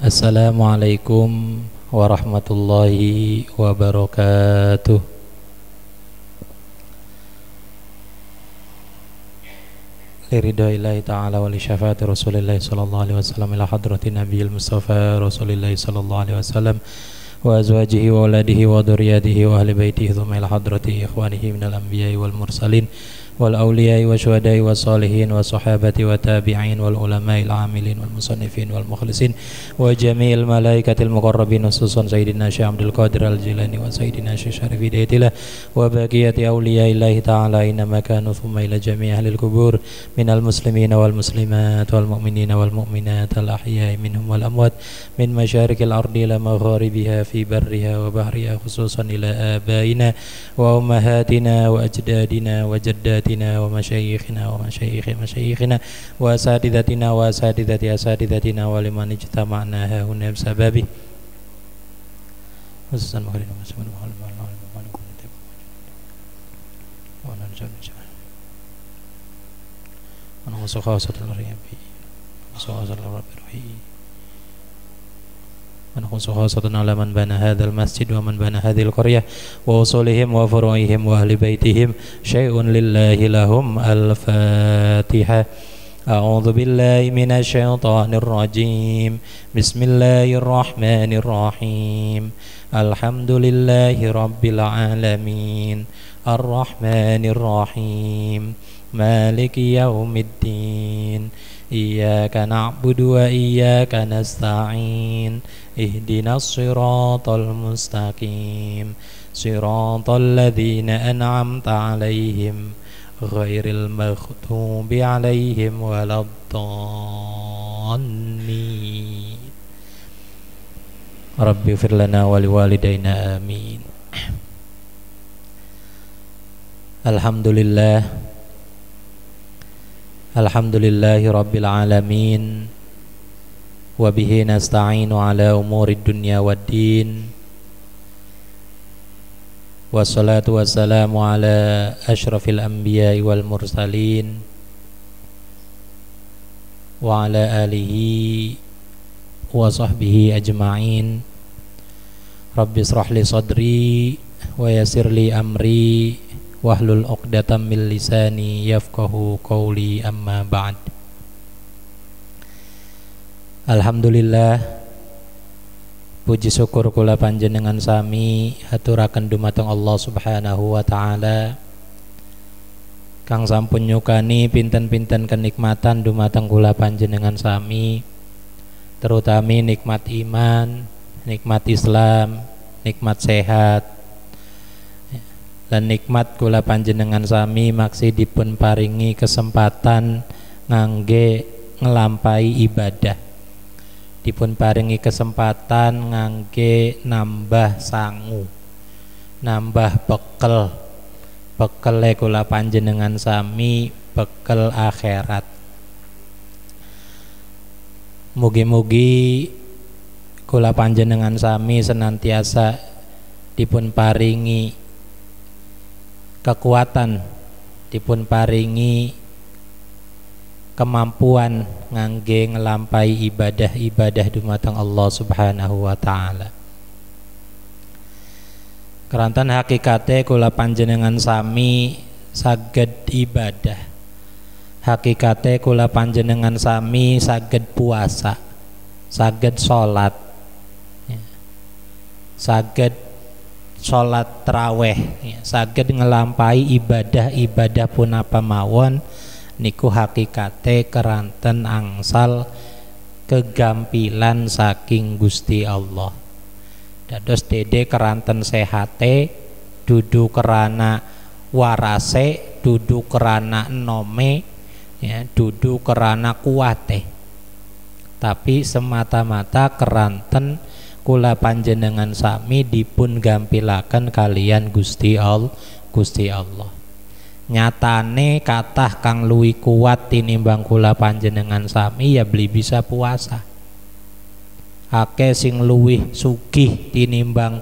Assalamualaikum warahmatullahi wabarakatuh. Liridaillahi ta'ala wa li syafaati Rasulillahi sallallahu alaihi wasallam ila hadrati Nabiyil Mustafa Rasulillahi sallallahu alaihi wasallam wa azwajihi wa auladihi wa dzurriyyatihi wa ahli baitihi thumma ila hadrati ikhwanihi minal anbiya'i wal mursalin wal awliya'i wa syuhada'i wa salihin wa sahabati wa tabi'in wal ulama'il amilin wal musannifin wal mukhlisin wa jami'il malaikatil muqarrabin khususan Sayyidina Syekh Abdul Qadir Al-Jilani wa Sayyidina Syekh Syarif Hidayatillah wa baqiyati awliya'illahi ta'ala innama kanu thumma ila jami'i ahlil kubur minal muslimina wal muslimat wal mu'minina wal mu'minat al ahya'i minhum wal amwat min masyarikil ardi ila magharibiha fi barriha wa bahriha khususan ila abaina wa ummahatina wa ajdadina wa jaddatina wa masyayikhina wa masyayikhi masyayikhina wa asatidatina wa asatidati asatidatina wa liman ijtama'na hahuna bisababi khususan maghrib wa masjid wa ونخص خاصة على من بنى هذا المسجد ومن بنى هذه القرية ووصولهم وفروعهم وأهل بيتهم شيء لله لهم الفاتحة أعوذ بالله من الشيطان الرجيم بسم الله الرحمن الرحيم الحمد لله رب العالمين الرحمن الرحيم مالك يوم الدين إياك نعبد وإياك نستعين اهدنا الصراط المستقيم صراط الذين أنعمت عليهم غير المغضوب عليهم ولا الضالين رب اغفر لنا ولوالدينا آمين. Alhamdulillahi rabbil alamin wa bihi nasta'inu ala umurid dunya waddin wassalatu wassalamu ala asyrafil anbiya'i wal mursalin wa ala alihi wa sahbihi ajma'in. Rabbi israh li sadri wa yassir li amri wahlul 'uqdatam min lisani yafqahu qawli, amma ba'd. Alhamdulillah, puji syukur kula panjenengan sami aturaken dumateng Allah Subhanahu wa taala kang sampun nyukani pinten-pinten kenikmatan dumateng kula panjenengan sami, terutami nikmat iman, nikmat Islam, nikmat sehat, dan nikmat kula panjenengan sami maksi dipun paringi kesempatan ngangge ngelampai ibadah, dipun paringi kesempatan ngangge nambah sangu, nambah bekele kula panjenengan sami, bekel akhirat. Mugi-mugi kula panjenengan sami senantiasa dipun paringi kekuatan, dipun paringi kemampuan ngangge ngelampai ibadah-ibadah dumateng Allah Subhanahu wa taala. Keranten hakikate kula panjenengan sami saged ibadah. Hakikate kula panjenengan sami saged puasa, saged salat, saged sholat taraweh, saged ngelampai ibadah-ibadah punapa mawon niku hakikate keranten angsal kegampilan saking Gusti Allah. Dados dede keranten sehate dudu kerana warase, dudu kerana enome, ya, dudu kerana kuate, tapi semata-mata keranten kula panjenengan sami dipun gampilaken kalian Gusti Allah. Nyatane kathah kang luwih kuat tinimbang kula panjenengan sami ya beli bisa puasa. Akeh sing luwih sugih tinimbang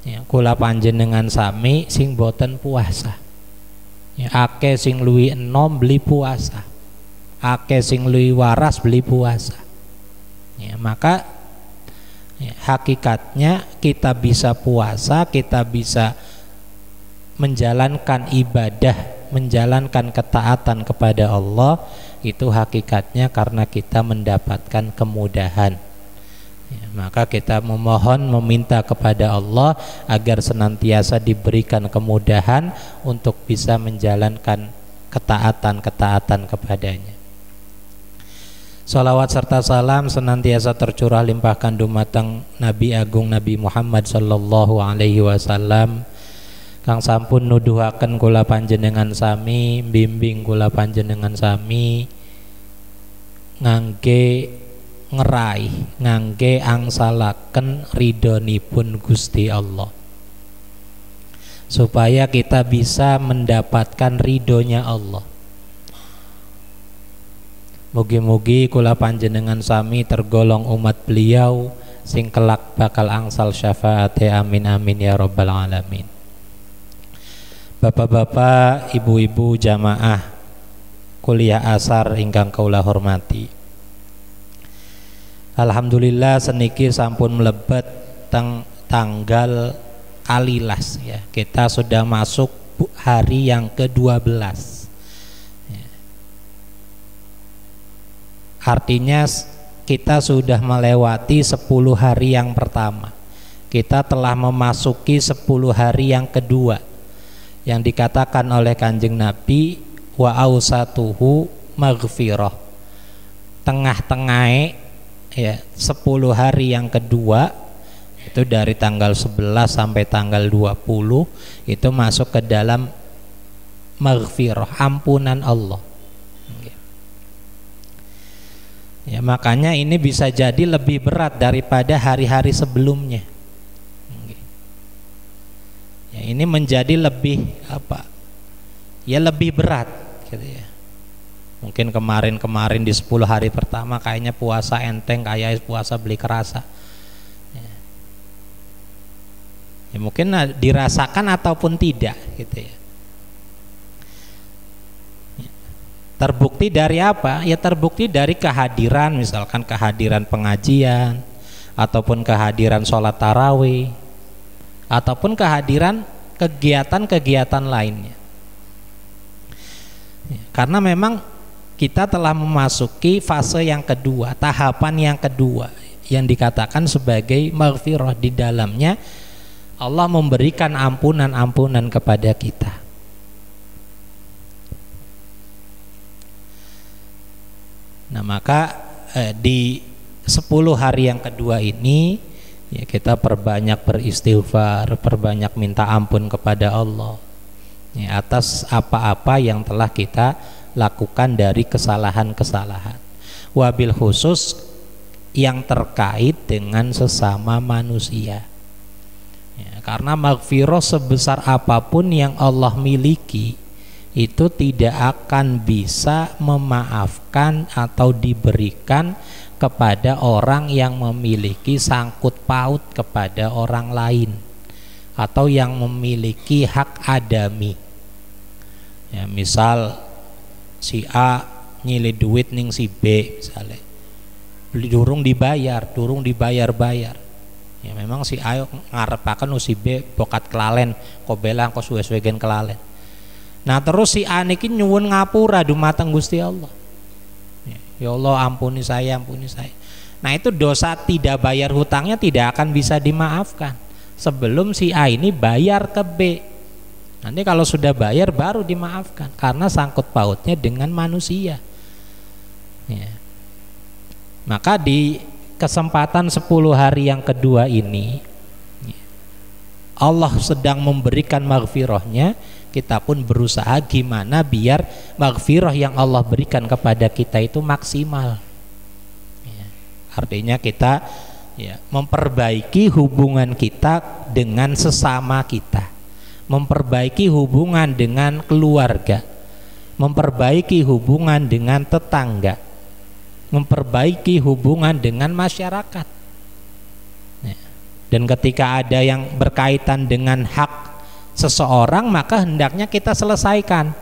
ya, kula panjenengan sami sing boten puasa. Ya, akeh sing luwih enom beli puasa. Akeh sing luwih waras beli puasa. Ya, maka hakikatnya kita bisa puasa, kita bisa menjalankan ibadah, menjalankan ketaatan kepada Allah, itu hakikatnya karena kita mendapatkan kemudahan. Maka kita memohon, meminta kepada Allah agar senantiasa diberikan kemudahan untuk bisa menjalankan ketaatan-ketaatan kepadanya. Salawat serta salam senantiasa tercurah limpahkan dumateng Nabi Agung Nabi Muhammad sallallahu alaihi wasallam kang sampun nuduhaken kula panjenengan sami, bimbing kula panjenengan sami ngangge ngeraih, ngangge angsalaken ridhonipun Gusti Allah, supaya kita bisa mendapatkan ridhonya Allah. Mugi-mugi kula panjenengan sami tergolong umat beliau sing kelak bakal angsal syafaate, amin amin ya rabbal alamin. Bapak-bapak, ibu-ibu jamaah kuliah asar ingkang kaula hormati, alhamdulillah seniki sampun mlebet tanggal kalilas ya. Kita sudah masuk hari yang ke-12. Artinya kita sudah melewati 10 hari yang pertama. Kita telah memasuki 10 hari yang kedua, yang dikatakan oleh Kanjeng Nabi wa ausatuhu maghfirah. Tengah-tengah ya 10 hari yang kedua itu dari tanggal 11 sampai tanggal 20 itu masuk ke dalam maghfirah, ampunan Allah. Ya, makanya ini bisa jadi lebih berat daripada hari-hari sebelumnya. Ya, ini menjadi lebih apa? Ya lebih berat gitu ya. Mungkin kemarin di 10 hari pertama kayaknya puasa enteng, kayak puasa beli kerasa. Ya, mungkin dirasakan ataupun tidak gitu ya. Terbukti dari apa? Ya terbukti dari kehadiran, misalkan kehadiran pengajian, ataupun kehadiran sholat tarawih, ataupun kehadiran kegiatan-kegiatan lainnya. Karena memang kita telah memasuki fase yang kedua, tahapan yang kedua, yang dikatakan sebagai maghfirah. Di dalamnya Allah memberikan ampunan-ampunan kepada kita. Nah maka di 10 hari yang kedua ini ya kita perbanyak beristighfar, perbanyak minta ampun kepada Allah ya, atas apa-apa yang telah kita lakukan dari kesalahan-kesalahan, wabil khusus yang terkait dengan sesama manusia ya, karena maghfirah sebesar apapun yang Allah miliki itu tidak akan bisa memaafkan atau diberikan kepada orang yang memiliki sangkut paut kepada orang lain atau yang memiliki hak adami ya, misal si A nyilih duit ning si B misalnya, durung dibayar ya, memang si A ngarepaken si B bokat kelalen kobelang kok suwe-suwe gen kelalen. Nah terus si A niki nyuwun ngapura dumateng Gusti Allah. Ya Allah ampuni saya. Nah itu dosa tidak bayar hutangnya tidak akan bisa dimaafkan sebelum si A ini bayar ke B. Nanti kalau sudah bayar baru dimaafkan karena sangkut pautnya dengan manusia ya. Maka di kesempatan 10 hari yang kedua ini Allah sedang memberikan maghfirahnya. Kita pun berusaha gimana biar maghfirah yang Allah berikan kepada kita itu maksimal ya. Artinya kita ya, memperbaiki hubungan kita dengan sesama kita, memperbaiki hubungan dengan keluarga, memperbaiki hubungan dengan tetangga, memperbaiki hubungan dengan masyarakat ya. Dan ketika ada yang berkaitan dengan hak seseorang maka hendaknya kita selesaikan.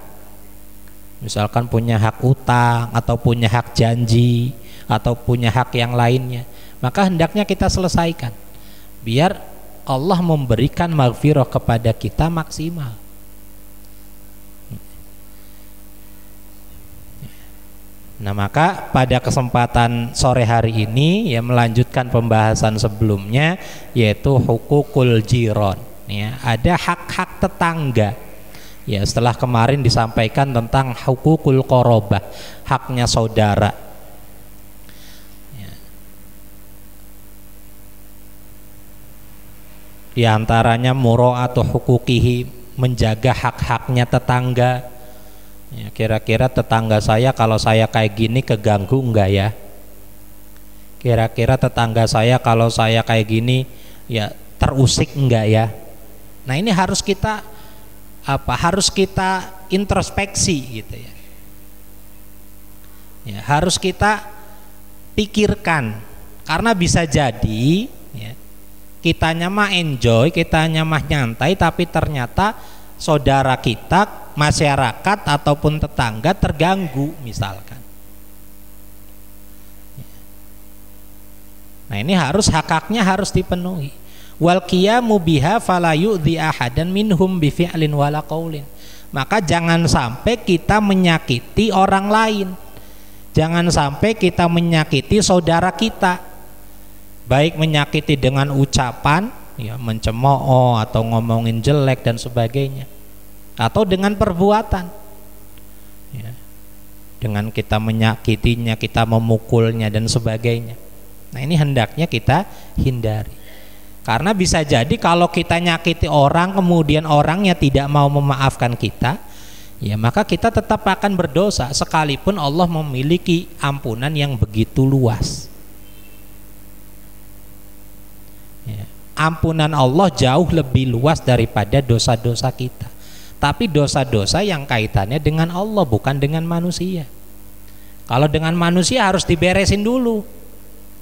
Misalkan punya hak utang atau punya hak janji, atau punya hak yang lainnya, maka hendaknya kita selesaikan biar Allah memberikan maghfirah kepada kita maksimal. Nah, maka pada kesempatan sore hari ini ya melanjutkan pembahasan sebelumnya, yaitu hukukul jiron. Ya, ada hak-hak tetangga. Ya, setelah kemarin disampaikan tentang hukukul qorobah, haknya saudara. Ya. Di antaranya mura'atu hukukihi, menjaga hak-haknya tetangga. Ya, kira-kira tetangga saya kalau saya kayak gini keganggu enggak ya? Kira-kira tetangga saya kalau saya kayak gini ya terusik enggak ya? Nah, ini harus kita harus kita introspeksi gitu ya. Ya, harus kita pikirkan, karena bisa jadi ya, kitanya mah enjoy, kitanya mah nyantai, tapi ternyata saudara kita, masyarakat ataupun tetangga terganggu misalkan. Nah, ini harus hak-haknya harus dipenuhi. Wal qiyamu biha fala yu'dhi ahadan minhum bi fi'lin wala qaulin. Maka jangan sampai kita menyakiti orang lain. Jangan sampai kita menyakiti saudara kita. Baik menyakiti dengan ucapan, ya, mencemooh atau ngomongin jelek dan sebagainya, atau dengan perbuatan, ya, dengan kita menyakitinya, kita memukulnya dan sebagainya. Nah, ini hendaknya kita hindari, karena bisa jadi kalau kita nyakiti orang kemudian orangnya tidak mau memaafkan kita, ya maka kita tetap akan berdosa sekalipun Allah memiliki ampunan yang begitu luas. Ampunan Allah jauh lebih luas daripada dosa-dosa kita. Tapi dosa-dosa yang kaitannya dengan Allah, bukan dengan manusia. Kalau dengan manusia harus diberesin dulu.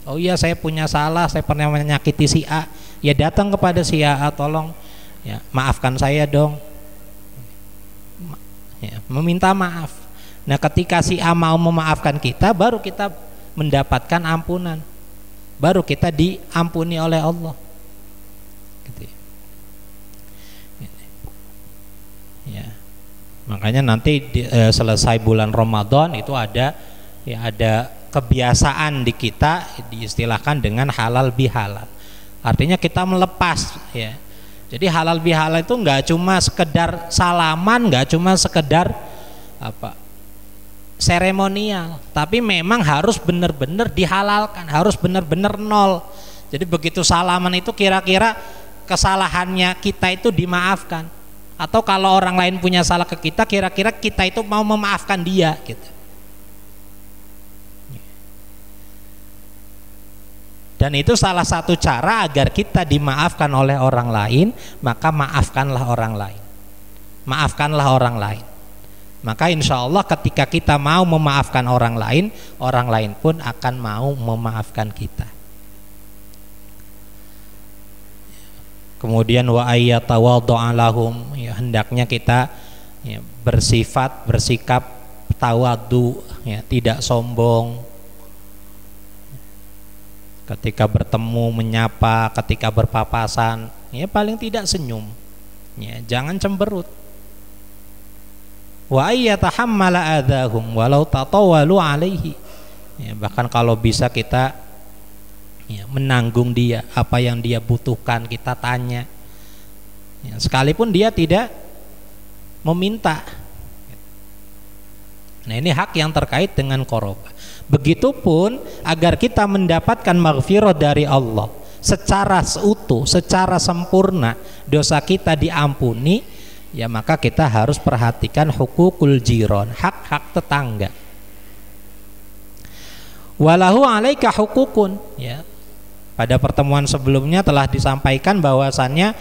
Oh iya, saya punya salah, saya pernah menyakiti si A. Ya datang kepada si A, tolong ya maafkan saya dong. Ya, meminta maaf. Nah, ketika si A mau memaafkan kita, baru kita mendapatkan ampunan. Baru kita diampuni oleh Allah. Ya, makanya nanti selesai bulan Ramadan itu ada kebiasaan di kita diistilahkan dengan halal bihalal. Artinya kita melepas, ya. Jadi halal bihalal itu nggak cuma sekedar salaman, nggak cuma sekedar seremonial, tapi memang harus benar-benar dihalalkan, harus benar-benar nol. Jadi begitu salaman itu kira-kira kesalahannya kita itu dimaafkan. Atau kalau orang lain punya salah ke kita, kira-kira kita itu mau memaafkan dia gitu. Dan itu salah satu cara agar kita dimaafkan oleh orang lain, maka maafkanlah orang lain. Maafkanlah orang lain. Maka insya Allah ketika kita mau memaafkan orang lain pun akan mau memaafkan kita. Kemudian wa ayyatawaddu'a lahum, ya, hendaknya kita ya, bersikap tawadhu, ya, tidak sombong ketika bertemu, menyapa, ketika berpapasan, ya paling tidak senyum, ya, jangan cemberut. Wa ayyatahammala adahum walau tatawalu alaihi, ya, bahkan kalau bisa kita ya, menanggung dia, apa yang dia butuhkan kita tanya, ya, sekalipun dia tidak meminta. Nah, ini hak yang terkait dengan qorobah. Begitupun agar kita mendapatkan maghfirah dari Allah secara utuh, secara sempurna, dosa kita diampuni, ya maka kita harus perhatikan hukukul jiron, hak-hak tetangga. Walahu alaika hukukun, ya. Pada pertemuan sebelumnya telah disampaikan bahwasannya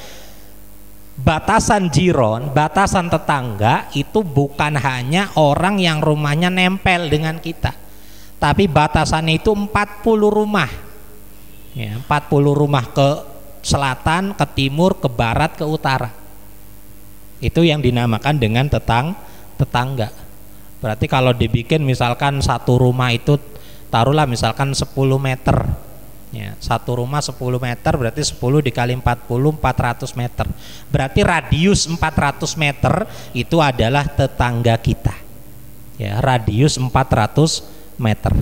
batasan jiron, batasan tetangga itu bukan hanya orang yang rumahnya nempel dengan kita, tapi batasannya itu 40 rumah, ya, 40 rumah ke selatan, ke timur, ke barat, ke utara. Itu yang dinamakan dengan tetangga. Berarti kalau dibikin misalkan satu rumah itu taruhlah misalkan 10 meter ya, satu rumah 10 meter berarti 10 dikali 40 400 meter, berarti radius 400 meter itu adalah tetangga kita ya, radius 400 meter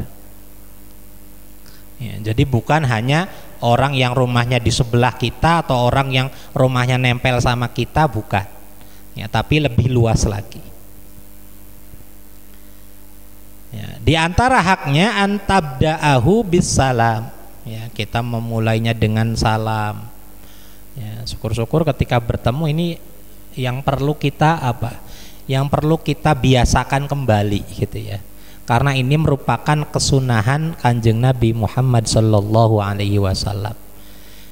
ya, jadi bukan hanya orang yang rumahnya di sebelah kita atau orang yang rumahnya nempel sama kita, bukan ya, tapi lebih luas lagi ya. Di antara haknya antabda'ahu bis salam ya, kita memulainya dengan salam ya, syukur-syukur ketika bertemu ini yang perlu kita apa, yang perlu kita biasakan kembali gitu ya, karena ini merupakan kesunahan Kanjeng Nabi Muhammad Sallallahu Alaihi Wasallam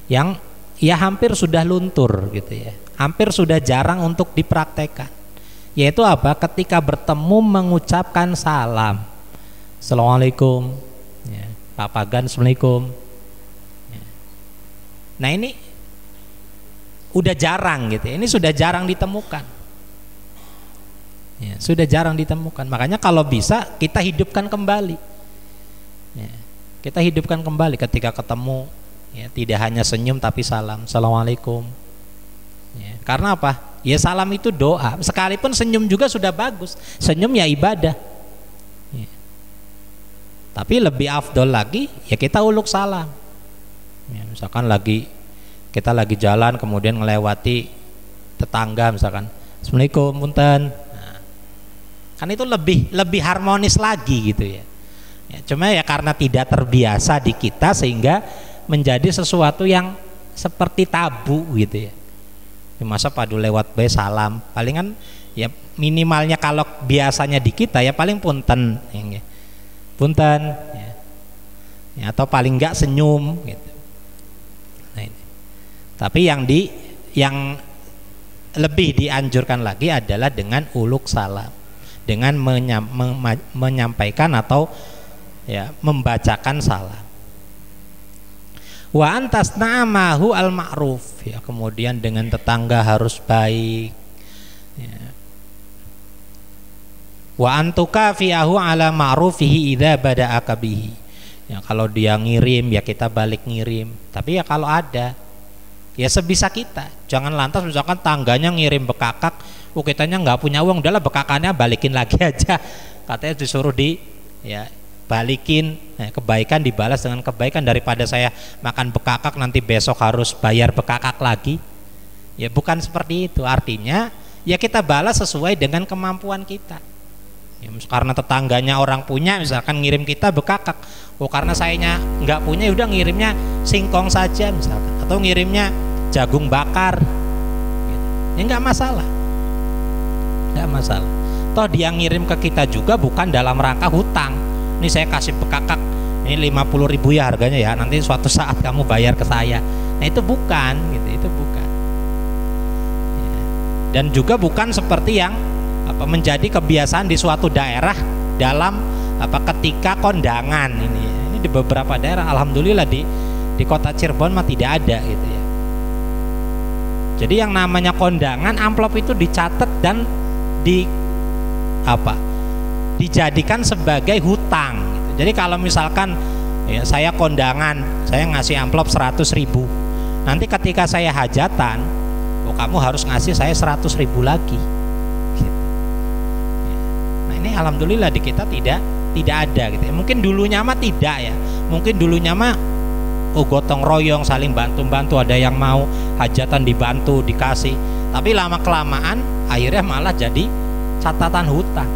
yang ya hampir sudah luntur gitu ya, hampir sudah jarang untuk dipraktekkan, yaitu apa, ketika bertemu mengucapkan salam, Assalamualaikum ya, Pak Pagan, Assalamualaikum ya. Nah ini udah jarang gitu, ini sudah jarang ditemukan ya, sudah jarang ditemukan. Makanya kalau bisa kita hidupkan kembali ya, kita hidupkan kembali ketika ketemu ya, tidak hanya senyum tapi salam, Assalamualaikum ya. Karena apa? Ya salam itu doa, sekalipun senyum juga sudah bagus, senyum ya ibadah ya. Tapi lebih afdol lagi ya kita uluk salam ya, misalkan kita lagi jalan kemudian melewati tetangga misalkan, Assalamualaikum punten, nah, kan itu lebih harmonis lagi gitu ya. Ya cuma ya karena tidak terbiasa di kita sehingga menjadi sesuatu yang seperti tabu gitu ya. Masa padu lewat bae salam, palingan ya minimalnya kalau biasanya di kita ya paling punten ya, punten ya. Ya, atau paling enggak senyum gitu. Nah, ini. Tapi yang lebih dianjurkan lagi adalah dengan uluk salam, dengan menyampaikan atau ya membacakan salam. Wa antas na'amahu al ma'ruf ya, kemudian dengan tetangga harus baik ya. Wa antuka fi'ahu ala ma'rufihi idza bada'aka bihi ya, kalau dia ngirim ya kita balik ngirim, tapi ya kalau ada ya sebisa kita, jangan lantas misalkan tangganya ngirim bekakak, kitanya nggak punya uang, udahlah bekakannya balikin lagi aja, katanya disuruh ya balikin, nah, kebaikan dibalas dengan kebaikan daripada saya makan bekakak nanti besok harus bayar bekakak lagi ya, bukan seperti itu. Artinya ya kita balas sesuai dengan kemampuan kita ya, karena tetangganya orang punya misalkan ngirim kita bekakak, karena sayanya nggak punya udah ngirimnya singkong saja misalkan, atau ngirimnya jagung bakar gitu. Ya nggak masalah, nggak masalah, toh dia ngirim ke kita juga bukan dalam rangka hutang, ini saya kasih bekakak ini 50.000 ya harganya ya, nanti suatu saat kamu bayar ke saya, nah itu bukan gitu, itu bukan ya. Dan juga bukan seperti yang menjadi kebiasaan di suatu daerah dalam ketika kondangan ini di beberapa daerah, alhamdulillah di kota Cirebon mah tidak ada gitu ya. Jadi yang namanya kondangan, amplop itu dicatat dan dijadikan sebagai hutang gitu. Jadi kalau misalkan ya, saya kondangan, saya ngasih amplop 100.000, nanti ketika saya hajatan, kamu harus ngasih saya 100.000 lagi gitu. Nah ini alhamdulillah di kita tidak ada gitu ya. Mungkin dulunya mah tidak ya, mungkin dulunya mah gotong royong saling bantu, ada yang mau hajatan dibantu dikasih, tapi lama kelamaan akhirnya malah jadi catatan hutang.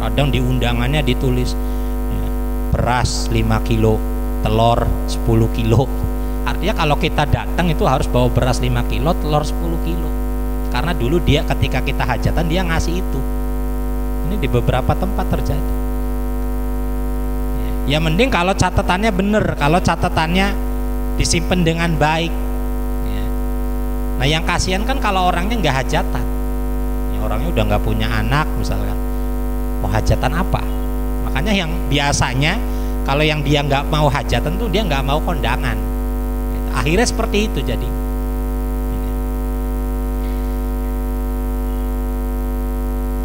Kadang di undangannya ditulis ya, beras 5 kilo, telur 10 kilo. Artinya kalau kita datang itu harus bawa beras 5 kilo, telur 10 kilo, karena dulu dia ketika kita hajatan dia ngasih itu. Ini di beberapa tempat terjadi ya, mending kalau catatannya bener, kalau catatannya disimpan dengan baik ya. Nah yang kasihan kan kalau orangnya nggak hajatan ya, orangnya udah nggak punya anak misalkan, mau hajatan apa? Makanya yang biasanya kalau yang dia nggak mau hajatan tuh dia nggak mau kondangan, akhirnya seperti itu jadi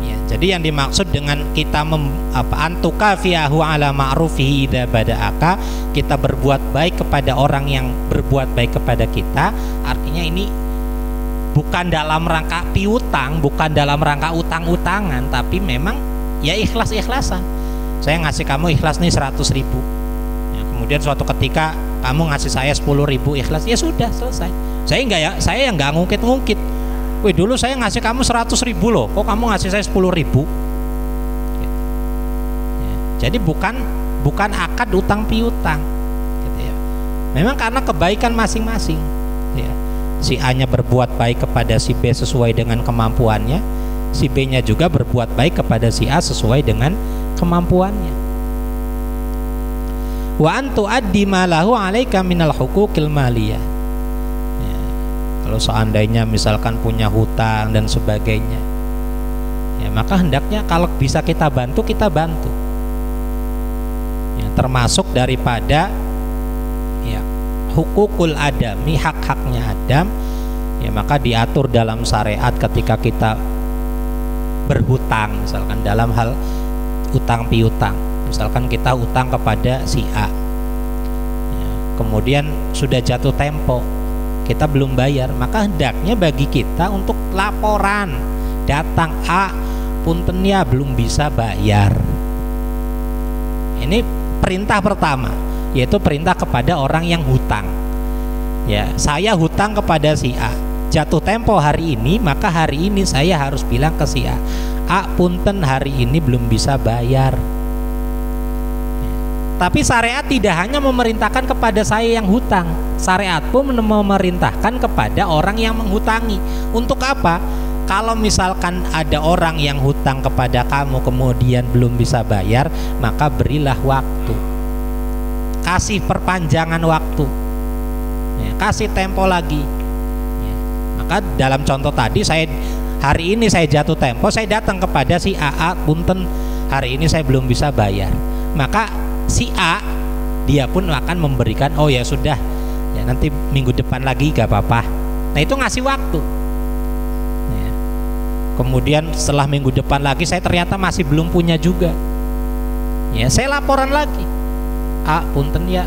ya. Jadi yang dimaksud dengan kita antukafiyahu ala ma'rufihi idza bada'aka, kita berbuat baik kepada orang yang berbuat baik kepada kita, artinya ini bukan dalam rangka piutang, bukan dalam rangka utang-utangan, tapi memang ya ikhlas-ikhlasan. Saya ngasih kamu ikhlas nih 100.000, ya, kemudian suatu ketika kamu ngasih saya 10.000 ikhlas, ya sudah selesai. Saya yang nggak ngungkit-ngungkit. Wih, dulu saya ngasih kamu 100.000 loh, kok kamu ngasih saya 10.000? Gitu. Ya, jadi bukan akad utang piutang, gitu ya. Memang karena kebaikan masing-masing. Ya. Si A-nya berbuat baik kepada si B sesuai dengan kemampuannya, si B-nya juga berbuat baik kepada si A sesuai dengan kemampuannya. Wa antu addi ma lahu 'alaika minal huquqil maliyah. Ya, kalau seandainya misalkan punya hutang dan sebagainya, ya maka hendaknya kalau bisa kita bantu, kita bantu. Ya, termasuk daripada ya hukukul adami, hak-haknya Adam, ya maka diatur dalam syariat ketika kita berhutang, misalkan dalam hal utang piutang, misalkan kita utang kepada si A, ya, kemudian sudah jatuh tempo, kita belum bayar, maka hendaknya bagi kita untuk laporan, datang, A punten ya belum bisa bayar. Ini perintah pertama, yaitu perintah kepada orang yang hutang. Ya, saya hutang kepada si A, jatuh tempo hari ini, maka hari ini saya harus bilang ke si A, A punten hari ini belum bisa bayar. Ya. Tapi syariat tidak hanya memerintahkan kepada saya yang hutang, syariat pun memerintahkan kepada orang yang menghutangi. Untuk apa? Kalau misalkan ada orang yang hutang kepada kamu kemudian belum bisa bayar, maka berilah waktu, kasih perpanjangan waktu, ya, kasih tempo lagi. Ya, maka dalam contoh tadi, hari ini saya jatuh tempo, saya datang kepada si A, punten hari ini saya belum bisa bayar, maka si A dia pun akan memberikan, oh ya sudah, ya nanti minggu depan lagi gak apa-apa. Nah itu ngasih waktu. Ya. Kemudian setelah minggu depan lagi saya ternyata masih belum punya juga, ya saya laporan lagi, A punten ya,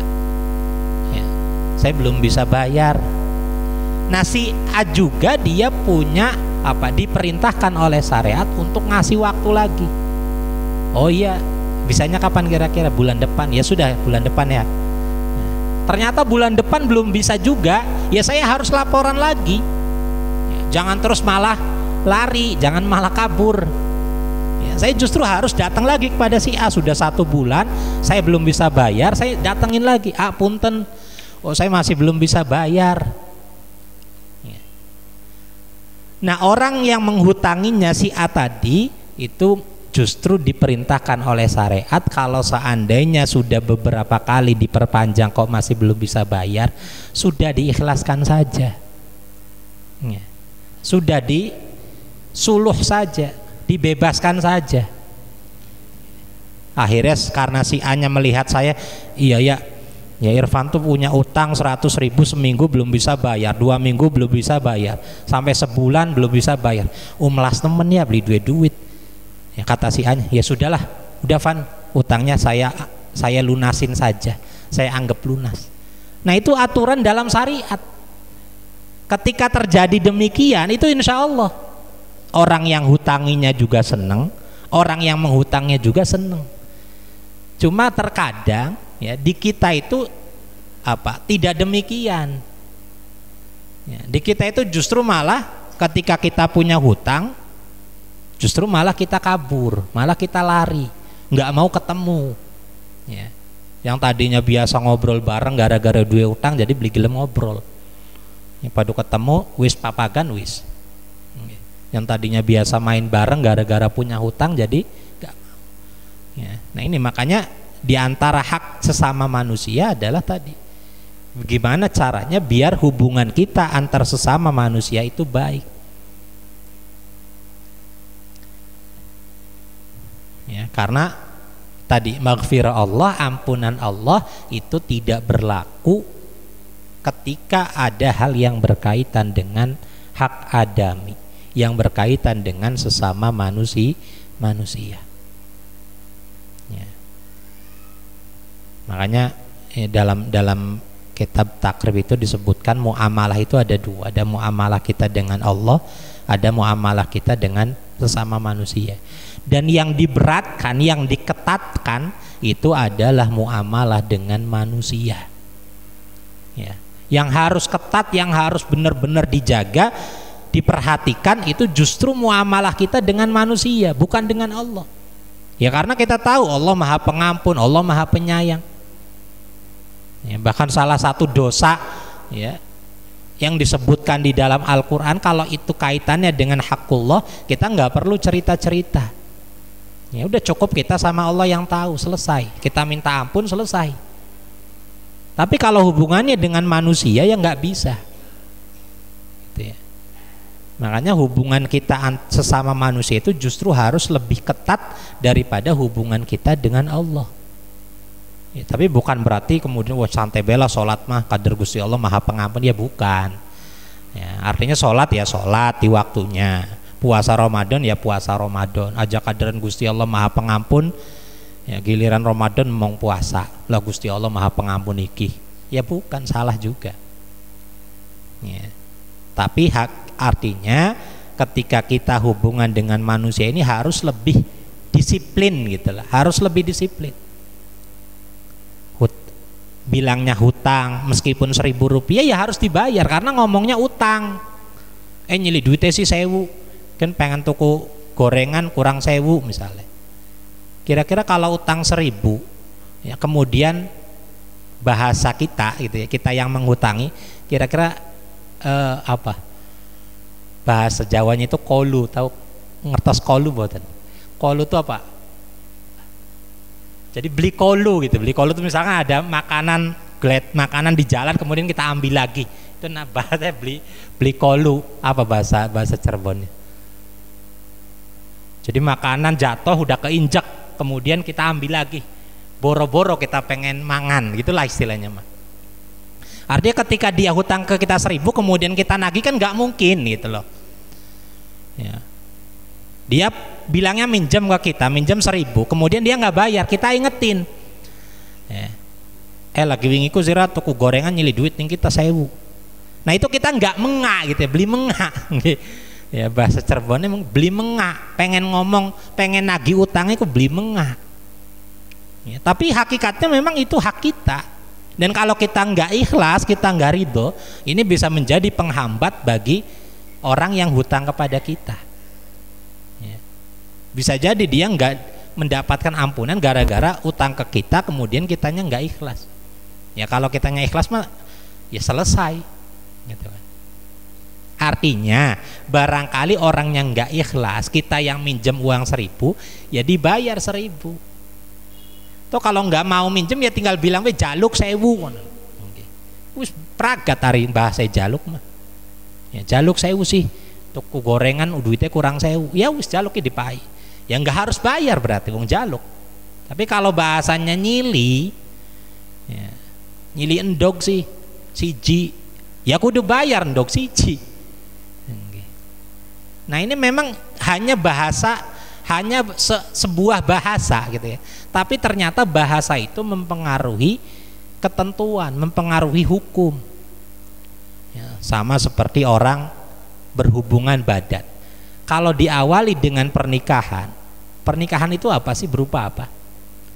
saya belum bisa bayar. Nah si A juga dia punya diperintahkan oleh syariat untuk ngasih waktu lagi. Oh iya, bisanya kapan kira-kira? Bulan depan. Ya sudah, bulan depan ya. Nah, ternyata bulan depan belum bisa juga, ya saya harus laporan lagi. Ya, jangan terus malah lari, jangan malah kabur. Ya, saya justru harus datang lagi kepada si A. Sudah 1 bulan saya belum bisa bayar, saya datengin lagi, A punten, oh saya masih belum bisa bayar. Ya. Nah orang yang menghutanginya si A tadi itu justru diperintahkan oleh syariat, kalau seandainya sudah beberapa kali diperpanjang kok masih belum bisa bayar, sudah diikhlaskan saja. Ya. Sudah disuluh saja, dibebaskan saja. Akhirnya karena si A nya melihat saya, iya ya Irfan tuh punya utang 100.000 seminggu belum bisa bayar, 2 minggu belum bisa bayar, sampai sebulan belum bisa bayar. Melas temen ya beli duit. Ya, kata si A nya, ya sudahlah, udah Van, utangnya saya lunasin saja, saya anggap lunas. Nah itu aturan dalam syariat. Ketika terjadi demikian, itu insya Allah orang yang hutanginya juga seneng, orang yang menghutangnya juga seneng. Cuma terkadang ya di kita itu tidak demikian. Ya, di kita itu justru malah ketika kita punya hutang, justru malah kita kabur, malah kita lari, nggak mau ketemu. Ya, yang tadinya biasa ngobrol bareng gara-gara duit utang, jadi beli gelem ngobrol. Ya, padu ketemu, wis papagan wis. Yang tadinya biasa main bareng gara-gara punya hutang, jadi nggak mau. Ya, nah ini makanya diantara hak sesama manusia adalah tadi, bagaimana caranya biar hubungan kita antar sesama manusia itu baik. Ya, karena tadi maghfirah Allah, ampunan Allah itu tidak berlaku ketika ada hal yang berkaitan dengan hak adami, yang berkaitan dengan sesama manusia. Ya. Makanya dalam kitab takrib itu disebutkan muamalah itu ada dua, ada muamalah kita dengan Allah, ada muamalah kita dengan sesama manusia. Dan yang diberatkan, yang diketatkan itu adalah muamalah dengan manusia. Ya. Yang harus ketat, yang harus benar-benar dijaga, diperhatikan itu justru muamalah kita dengan manusia, bukan dengan Allah. Ya karena kita tahu Allah Maha Pengampun, Allah Maha Penyayang. Ya, bahkan salah satu dosa ya yang disebutkan di dalam Al-Quran, kalau itu kaitannya dengan hakullah, kita nggak perlu cerita-cerita. Ya udah cukup kita sama Allah yang tahu, selesai. Kita minta ampun, selesai. Tapi kalau hubungannya dengan manusia ya nggak bisa. Gitu ya. Makanya hubungan kita sesama manusia itu justru harus lebih ketat daripada hubungan kita dengan Allah. Ya, tapi bukan berarti kemudian wah santai bela sholat mah kader Gusti Allah Maha Pengampun, ya bukan. Ya, artinya sholat ya sholat di waktunya, puasa Ramadan ya puasa Ramadan, aja kaderan Gusti Allah Maha Pengampun, ya giliran Ramadan mau puasa lah Gusti Allah Maha Pengampun iki, ya bukan, salah juga. Ya. Tapi artinya ketika kita hubungan dengan manusia ini harus lebih disiplin gitu lah, harus lebih disiplin. Bilangnya hutang meskipun 1.000 rupiah ya harus dibayar karena ngomongnya utang. Nyili duitnya sih 1.000, kan pengen tuku gorengan kurang 1.000 misalnya. Kira-kira kalau utang 1.000 ya kemudian bahasa kita gitu ya, kita yang menghutangi, kira-kira apa bahasa Jawanya itu kolu, tahu ngertos kolu buatan? Kolu itu apa? Jadi beli kolu gitu, beli kolu itu misalnya ada makanan makanan di jalan kemudian kita ambil lagi, itu bahasa beli kolu, apa bahasa Cirebonnya? Jadi makanan jatuh udah keinjak kemudian kita ambil lagi, boro-boro kita pengen mangan, gitulah istilahnya mah. Artinya ketika dia hutang ke kita 1.000 kemudian kita nagih kan nggak mungkin gitu loh. Ya. Dia bilangnya minjem ke kita, minjem 1.000, kemudian dia nggak bayar, kita ingetin. Lagi wingiku zirat tuku gorengan nyili duit nih kita 1.000. Nah itu kita nggak mengak gitu ya, beli mengak. Ya bahasa Cirebonnya beli mengak, pengen ngomong, pengen nagih utangnya itu beli mengak. Ya, tapi hakikatnya memang itu hak kita. Dan kalau kita nggak ikhlas, kita nggak ridho, ini bisa menjadi penghambat bagi orang yang hutang kepada kita. Bisa jadi dia nggak mendapatkan ampunan gara-gara utang ke kita, kemudian kitanya nggak ikhlas. Ya kalau kitanya ikhlas mah ya selesai gitu kan. Artinya barangkali orang yang nggak ikhlas, kita yang minjem uang 1.000 ya dibayar 1.000. Tuh kalau nggak mau minjem ya tinggal bilang we jaluk 1.000. Wis pragat hari bahasa jaluk mah. Ya jaluk 1.000 sih. Tuku gorengan duitnya kurang 1.000. Ya wis jaluknya dipai. Ya nggak harus bayar berarti wong jaluk. Tapi kalau bahasanya nyili, ya, nyili endog sih siji, ya kudu bayar endog siji. Nah ini memang hanya bahasa, hanya sebuah bahasa gitu ya. Tapi ternyata bahasa itu mempengaruhi ketentuan, mempengaruhi hukum. Ya, sama seperti orang berhubungan badan. Kalau diawali dengan pernikahan, pernikahan itu apa sih, berupa apa?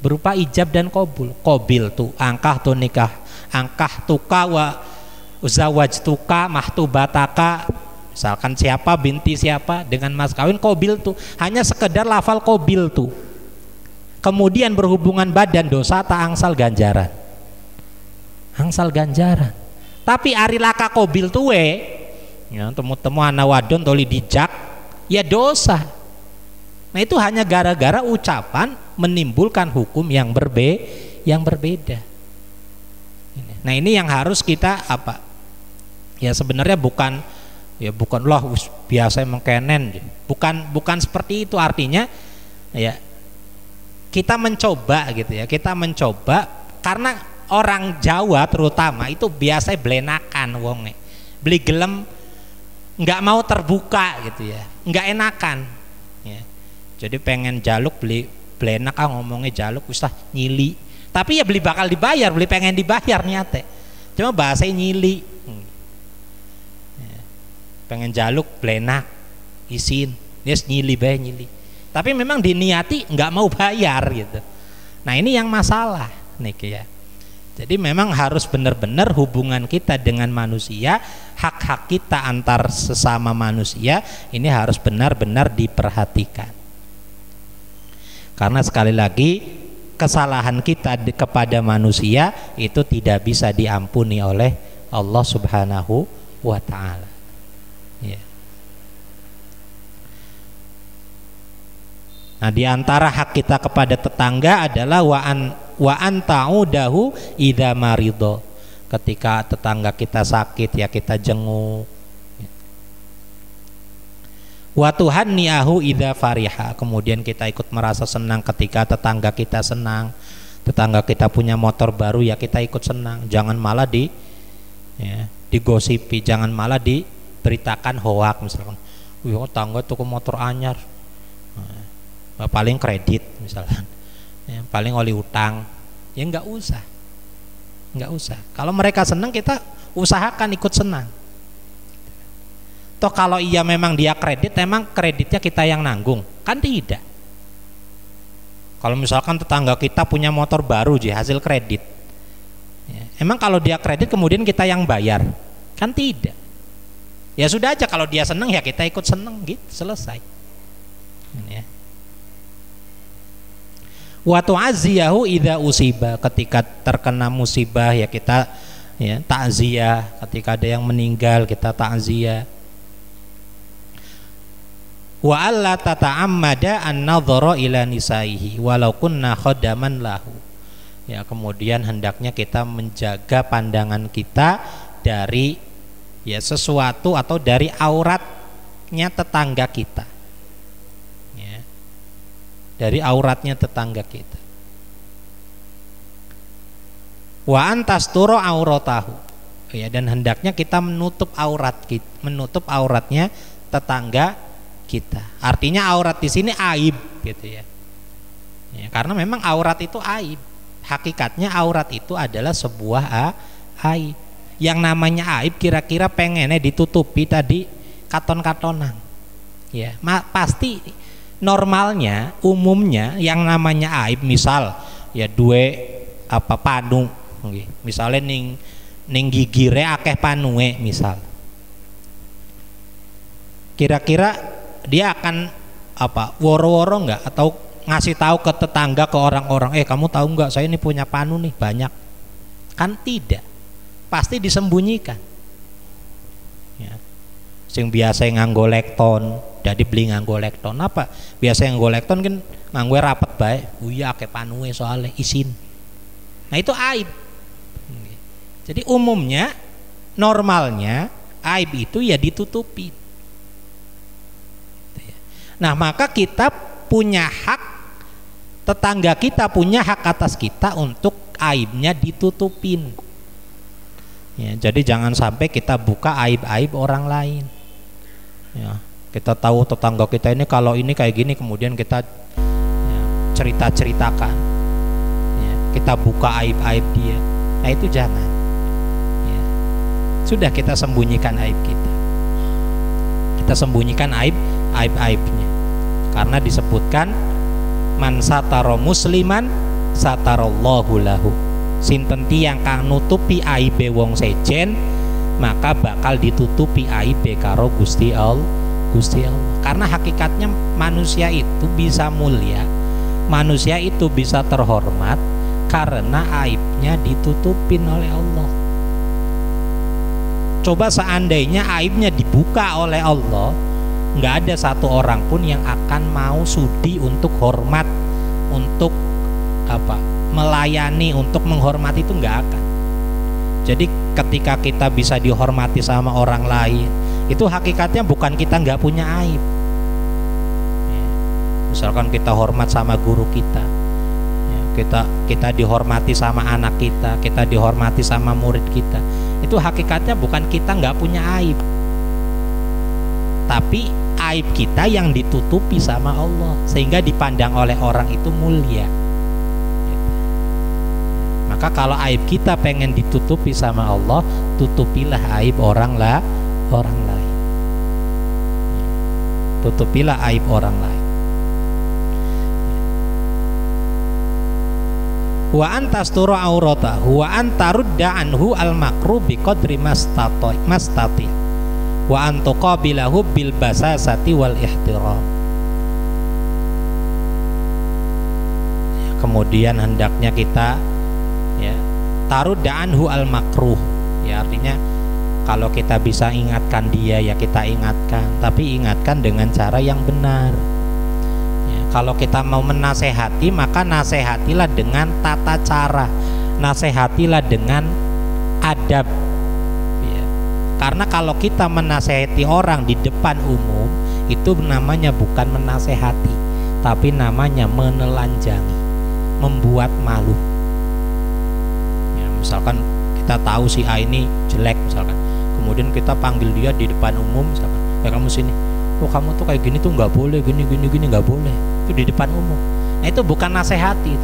Berupa ijab dan qabul. Qabil tuh angkah tuh nikah, angkah tuka wa zawaj tuka mahtubataka, misalkan siapa binti siapa dengan mas kawin, qabil tuh hanya sekedar lafal qabil tuh. Kemudian berhubungan badan dosa tak angsal ganjaran, angsal ganjaran. Tapi ari laka qabil tuh ya temu-temu ana wadon toli dijak ya dosa. Nah itu hanya gara-gara ucapan menimbulkan hukum yang berbeda. Nah ini yang harus kita apa? Ya sebenarnya bukan lah biasa mengkenen, bukan seperti itu. Artinya ya kita mencoba gitu ya, kita mencoba karena orang Jawa terutama itu biasanya belenakan wonge, beli gelem nggak mau terbuka gitu ya, nggak enakan ya. Jadi pengen jaluk beli blenak ngomongnya jaluk usah nyili. Tapi ya beli bakal dibayar, beli pengen dibayar niate. Cuma bahasanya nyili. Pengen jaluk blenak isin, dia nyili bae nyili. Tapi memang diniati nggak mau bayar gitu. Nah ini yang masalah nih ya. Jadi memang harus benar-benar hubungan kita dengan manusia, hak-hak kita antar sesama manusia ini harus benar-benar diperhatikan. Karena sekali lagi kesalahan kita kepada manusia itu tidak bisa diampuni oleh Allah Subhanahu wa Ta'ala. Ya. Nah, di antara hak kita kepada tetangga adalah wa an ta'udahu idza maridho. Ketika tetangga kita sakit ya kita jenguk. Wa tuhanni'ahu idza fariha. Kemudian kita ikut merasa senang ketika tetangga kita senang. Tetangga kita punya motor baru ya kita ikut senang. Jangan malah digosipi, jangan malah diberitakan hoak misalkan. Wih, tetangga tuku motor anyar. Paling kredit misalkan. Ya, paling oli utang. Ya nggak usah. Kalau mereka senang kita usahakan ikut senang. Toh kalau iya memang dia kredit, emang kreditnya kita yang nanggung? Kan tidak. Kalau misalkan tetangga kita punya motor baru hasil kredit, ya, emang kalau dia kredit kemudian kita yang bayar? Kan tidak. Ya sudah aja, kalau dia senang ya kita ikut senang gitu, selesai. Ya. Wa tu'azziyahu idza usiba. Ketika terkena musibah ya kita ya takziah. Ketika ada yang meninggal kita takziah. Wa alla tata'ammada an-nadhara ila nisaihi walau kunna khadaman lahu. Ya, kemudian hendaknya kita menjaga pandangan kita dari ya sesuatu atau dari auratnya tetangga kita. Dari auratnya tetangga kita. Wa antasturo auratahu. Ya, dan hendaknya kita menutup auratnya tetangga kita. Artinya aurat di sini aib gitu ya. Ya, karena memang aurat itu aib. Hakikatnya aurat itu adalah sebuah aib. Yang namanya aib kira-kira pengennya ditutupi tadi katon-katonan. Ya, pasti normalnya, umumnya yang namanya aib misal ya panu, misalnya ning gigire akeh panue misal, kira-kira dia akan woro-woro nggak atau ngasih tahu ke tetangga, ke orang-orang, kamu tahu nggak saya ini punya panu nih banyak? Kan tidak, pasti disembunyikan. Ya. Sing biasa nganggo lekton jadi beli nganggo lekton apa? Biasa yang nganggo lekton kan nganggo rapet bae. Iya akeh panue soalnya isin. Nah itu aib. Jadi umumnya normalnya aib itu ya ditutupi. Nah maka kita punya hak, tetangga kita punya hak atas kita untuk aibnya ditutupin. Ya, jadi jangan sampai kita buka aib-aib orang lain. Ya. Kita tahu tetangga kita ini kalau ini kayak gini, kemudian kita ya, cerita-ceritakan, ya, kita buka aib-aib dia. Nah itu jangan. Ya. Sudah kita sembunyikan aib kita. Kita sembunyikan aib-aibnya. Karena disebutkan man sataro musliman satarallahu lahu. Sinten tiyang kang nutupi aibe wong sejen, maka bakal ditutupi aibe karo Gusti Allah. Karena hakikatnya manusia itu bisa mulia, manusia itu bisa terhormat karena aibnya ditutupin oleh Allah. Coba seandainya aibnya dibuka oleh Allah, nggak ada satu orang pun yang akan mau sudi untuk hormat, untuk melayani, untuk menghormati, itu nggak akan. Jadi ketika kita bisa dihormati sama orang lain, itu hakikatnya bukan kita nggak punya aib. Misalkan kita hormat sama guru kita, kita dihormati sama anak kita dihormati sama murid kita, itu hakikatnya bukan kita nggak punya aib, tapi aib kita yang ditutupi sama Allah sehingga dipandang oleh orang itu mulia. Maka kalau aib kita pengen ditutupi sama Allah, tutupilah aib orang lain. Tutupilah aib orang lain. Wa antasturu auratahu wa antarudda anhu al makruh biqadri mastati wa antuqabilahu bil basasati wal ihtiram. Kemudian hendaknya kita tarudda anhu al makruh, artinya kalau kita bisa ingatkan dia ya kita ingatkan, tapi ingatkan dengan cara yang benar. Kalau kita mau menasehati, maka nasehatilah dengan tata cara, nasehatilah dengan adab. Karena kalau kita menasehati orang di depan umum, itu namanya bukan menasehati, tapi namanya menelanjangi, membuat malu. Misalkan kita tahu si A ini jelek misalkan, kemudian kita panggil dia di depan umum, misalkan, kamu sini, kamu tuh kayak gini tuh nggak boleh, gini nggak boleh, itu di depan umum. Nah itu bukan nasihati,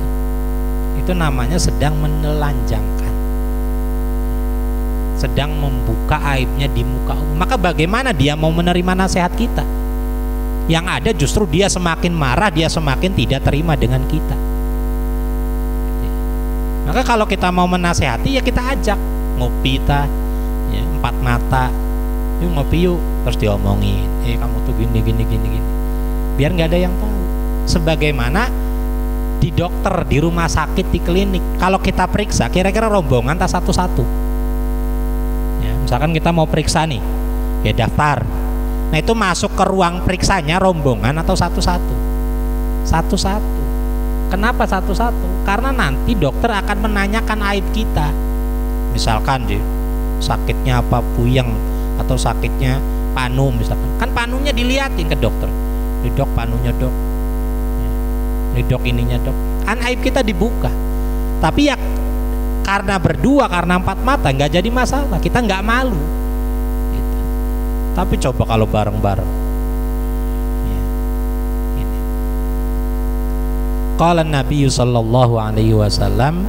itu namanya sedang menelanjangkan, sedang membuka aibnya di muka umum. Maka bagaimana dia mau menerima nasihat kita? Yang ada justru dia semakin marah, dia semakin tidak terima dengan kita. Maka kalau kita mau menasehati ya kita ajak ngopi empat mata, yuk ngopi yuk, terus diomongin, kamu tuh gini, biar nggak ada yang tahu. Sebagaimana di dokter, di rumah sakit, di klinik, kalau kita periksa kira-kira rombongan tak satu-satu. Misalkan kita mau periksa nih, daftar. Nah itu masuk ke ruang periksanya rombongan atau satu-satu? Satu-satu. Kenapa satu-satu? Karena nanti dokter akan menanyakan aib kita. Misalkan sakitnya apa, puyeng, atau sakitnya panu misalkan. Kan panunya diliatin ke dokter. Ini dok panunya dok. Ini dok ininya dok. Kan aib kita dibuka. Tapi ya karena berdua, karena empat mata nggak jadi masalah. Kita nggak malu. Gitu. Tapi coba kalau bareng-bareng. Qala Nabi sallallahu alaihi wasallam,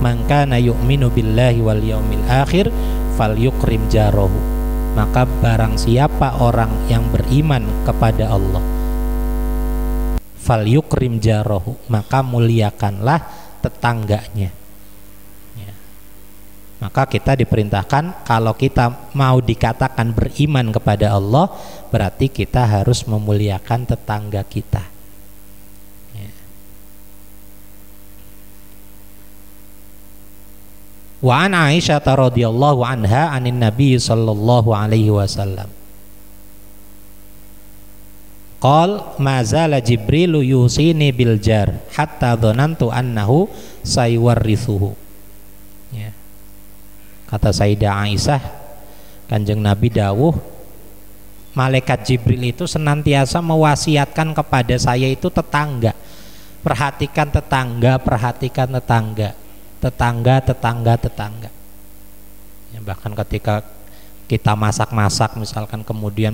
"Man kana yu'minu billahi wal yaumil akhir falyukrim jarahu." Maka barang siapa orang yang beriman kepada Allah, falyukrim jarahu, maka muliakanlah tetangganya. Maka kita diperintahkan kalau kita mau dikatakan beriman kepada Allah, berarti kita harus memuliakan tetangga kita. Wa an Aisyah radhiyallahu anha anin Nabi sallallahu alaihi wasallam qal ma zala Jibrilu yusini bil jar hatta dhanantu annahu sayuwarrithuhu. Kata Sayyidah Aisyah, Kanjeng Nabi dawuh, malaikat Jibril itu senantiasa mewasiatkan kepada saya itu tetangga. Perhatikan tetangga, perhatikan tetangga. Tetangga. Bahkan ketika kita masak-masak misalkan, kemudian